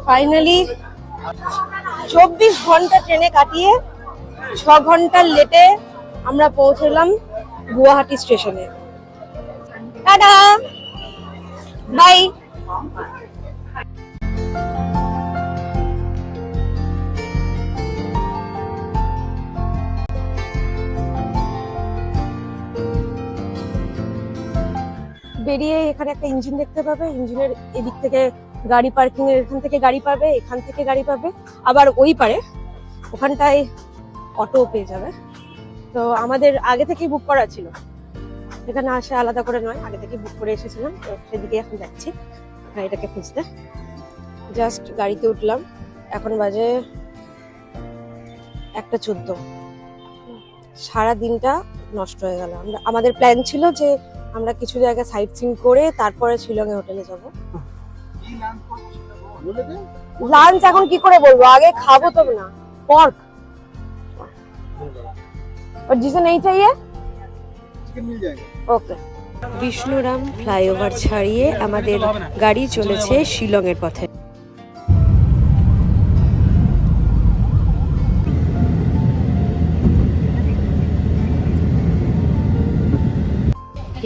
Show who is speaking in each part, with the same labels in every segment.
Speaker 1: Finally 24 ঘন্টা ট্রেনে কাটিয়ে 6 ঘন্টার লেটে আমরা পৌঁছলাম গুয়াহাটি স্টেশনে। Tata, bye. বেরিয়ে এখানে একটা ইঞ্জিন দেখতে পাবে, ইঞ্জিনের এদিক থেকে গাড়ি পার্কিং এর, এখান থেকে গাড়ি পাবে, এখান থেকে গাড়ি পাবে, আবার ওই পারে ওখানটায় অটো পেয়ে যাবে। তো আমাদের আগে থেকেই বুক করা ছিল, এখানে আসে আলাদা করে নয়, আগে থেকে বুক করে এসেছিলাম। তো সেদিকে এখন যাচ্ছি গাড়িটাকে খুঁজতে। জাস্ট গাড়িতে উঠলাম, এখন বাজে 1:14। সারা দিনটা নষ্ট হয়ে গেল। আমাদের প্ল্যান ছিল যে আমরা কিছু জায়গায় সাইট সিইং করে তারপরে শিলং এ হোটেলে যাব। লাঞ্চ এখন কি করে বলবো, আগে খাবো তো না। পর্ক और जिसे नहीं चाहिए मिल जाएगा। ওকে। বিষ্ণুরাম ফ্লাইওভার ছাড়িয়ে আমাদের গাড়ি চলেছে শিলং এর পথে।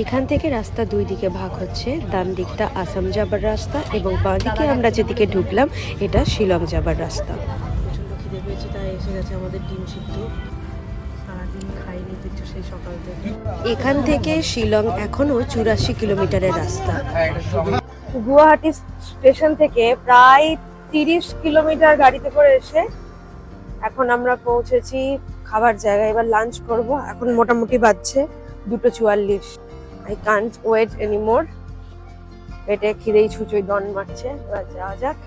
Speaker 1: এখান থেকে রাস্তা দুই দিকে ভাগ হচ্ছে, ডান দিকটা আসাম যাবার রাস্তা এবং বাঁ দিকে আমরা যেদিকে ঢুকলাম এটা শিলং যাবার রাস্তা। প্রচন্ড খিদে পেয়েছে, তাই এসে গেছে আমাদের ডিম সিদ্ধ। সারাদিন খাইনি কিছু সেই সকাল থেকে। এখান থেকে শিলং এখনো 84 কিলোমিটারের রাস্তা। গুয়াহাটি স্টেশন থেকে প্রায় 30 কিলোমিটার গাড়িতে করে এসে এখন আমরা পৌঁছেছি খাবার জায়গায়। এবার লাঞ্চ করব। এখন মোটামুটি বাজছে 2:44। I can't wait anymore. পেটে খিদেই ছুঁচোই দন মারছে। এবার যাওয়া যাক।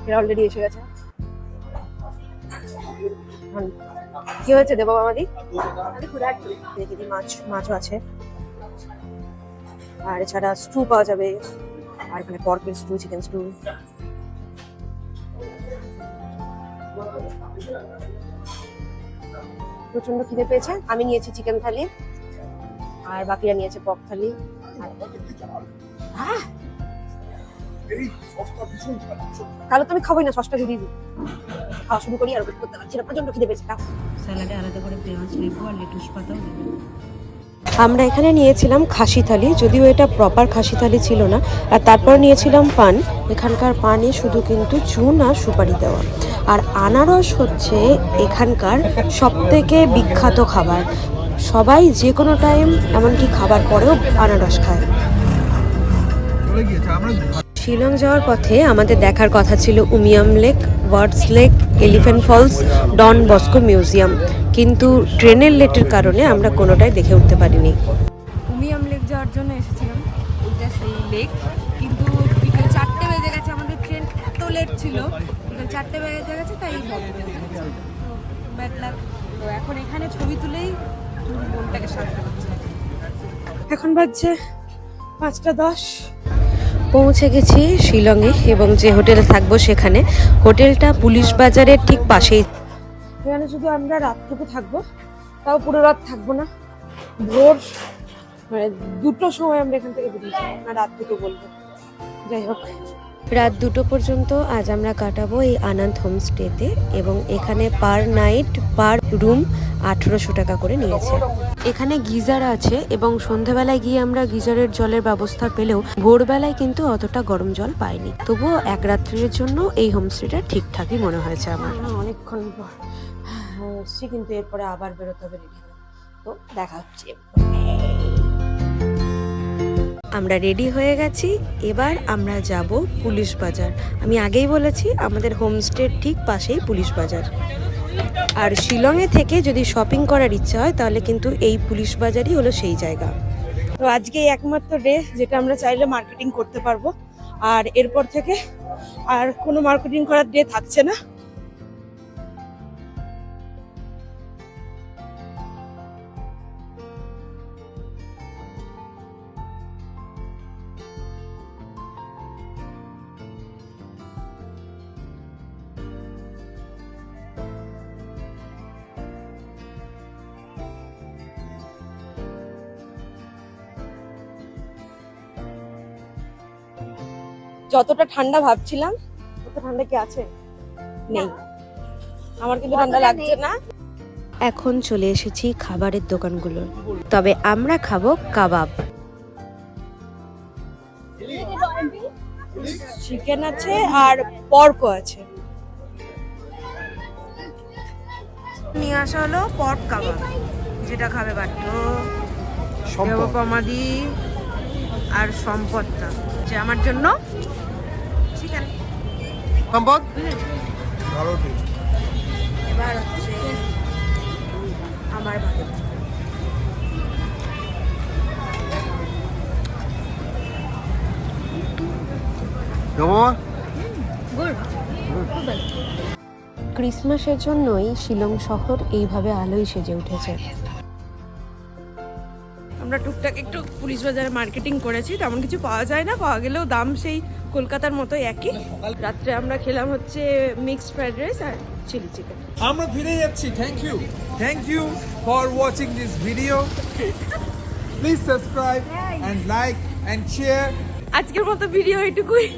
Speaker 1: এরা অলরেডি এসে গেছে। কি হয়েছে দেবো আমাদি? দেখি মাছও আছে, আর এছাড়া স্টু পাওয়া যাবে, আর এখানে পর্কের স্টু, চিকেন স্টু। প্রচন্ড খিদে পেয়েছে। আমি নিয়েছি চিকেন থালি আর বাকিরা নিয়েছে পক থালি। তাহলে তো আমি খাবোই না, সসটা ঘুরিয়ে দিই। খাওয়া শুরু করি আর করতে পারছি না, প্রচন্ড খিদে পেয়েছে। স্যালাডে আলাদা করে পেঁয়াজ, লেবু আর লেটুস পাতাও দেবে। আমরা এখানে নিয়েছিলাম খাসি থালি, যদিও এটা প্রপার খাসি থালি ছিল না। আর তারপর নিয়েছিলাম পান। এখানকার পানে শুধু কিন্তু চুন আর সুপারি দেওয়া। আর আনারস হচ্ছে এখানকার সবথেকে বিখ্যাত খাবার। সবাই যে কোনো টাইম, এমনকি খাবার পরেও আনারস খায়। শিলং যাওয়ার পথে আমাদের দেখার কথা ছিল Umiam lake, Ward's lake, elephant falls, Don Bosco museum, কিন্তু ট্রেনের লেটের কারণে আমরা কোনোটাই দেখে উঠতে পারিনি। উমিয়াম লেক যাওয়ার জন্য এসেছিলাম, এটা সেই লেক, কিন্তু বিকেল 4টে বেজে গেছে। আমাদের ট্রেন এত লেট ছিল, বিকেল 4টে বেজে গেছে, তাই ব্যাড লাক। তো এখন এখানে ছবি তুলেই মনটাকে শান্ত করছে। এখন বাজছে 5:10। পৌঁছে গেছি শিলংয়ে এবং যে হোটেলে থাকবো সেখানে। হোটেলটা পুলিশ বাজারের ঠিক পাশেই। এখানে শুধু আমরা রাতটুকু থাকবো, তাও পুরো রাত থাকবো না। ভোর মানে 2টোর সময় আমরা এখান থেকে বেরিয়েছি, না রাত 2টো বলবো। যাই হোক, রাত 2টো পর্যন্ত আজ আমরা কাটাবো এই আনন্দ হোমস্টেতে, এবং এখানে পার নাইট পার রুম 1800 টাকা করে নিয়েছে। এখানে গিজার আছে এবং সন্ধেবেলায় গিয়ে আমরা গিজারের জলের ব্যবস্থা পেলেও ভোরবেলায় কিন্তু অতটা গরম জল পাইনি। তবুও এক রাত্রির জন্য এই হোমস্টেটা ঠিকঠাকই মনে হয়েছে আমার। অনেকক্ষণ পর এসছি, কিন্তু এরপরে আবার বেরোতে হবে রেডি হয়ে। তো দেখা হচ্ছে। আমরা রেডি হয়ে গেছি, এবার আমরা যাব পুলিশ বাজার। আমি আগেই বলেছি আমাদের হোমস্টের ঠিক পাশেই পুলিশ বাজার। আর শিলংয়ে থেকে যদি শপিং করার ইচ্ছা হয় তাহলে কিন্তু এই পুলিশ বাজারই হলো সেই জায়গা। তো আজকে একমাত্র ডে যেটা আমরা চাইলে মার্কেটিং করতে পারবো, আর এরপর থেকে আর কোনো মার্কেটিং করার ডে থাকছে না। যতটা ঠান্ডা ভাবছিলাম তত ঠান্ডা কি আছে? নেই। আমার কিন্তু ঠান্ডা লাগছে না। এখন চলে এসেছি খাবারের দোকানগুলো, তবে আমরা খাবো কাবাব। চিকেন আছে আর পর্কও আছে। নিয়ে আসা হলো পর্ক কাবাব, যেটা খাবে বাট্ট, দেবকমাদি আর সম্পদটা, যে আমার জন্য চিকেন।
Speaker 2: সম্পদ ভালো ঠিক।
Speaker 1: এবার হচ্ছে আমার ভালো। ক্রিসমাসের জন্যই শিলং শহর এইভাবে আলোয় সেজে উঠেছে। আমরা টুকটাক একটু পুলিশ বাজারে মার্কেটিং করেছি, তেমন কিছু পাওয়া যায় না, পাওয়া গেলেও দাম সেই কলকাতার মতোই একই। রাত্রে আমরা খেলাম হচ্ছে মিক্সড ফ্রাইড রাইস আর চিলি চিকেন।
Speaker 3: আমরা ফিরে যাচ্ছি। Thank you for watching this video. Please subscribe and like and share.
Speaker 1: আজকের মতো ভিডিও এটুকুই।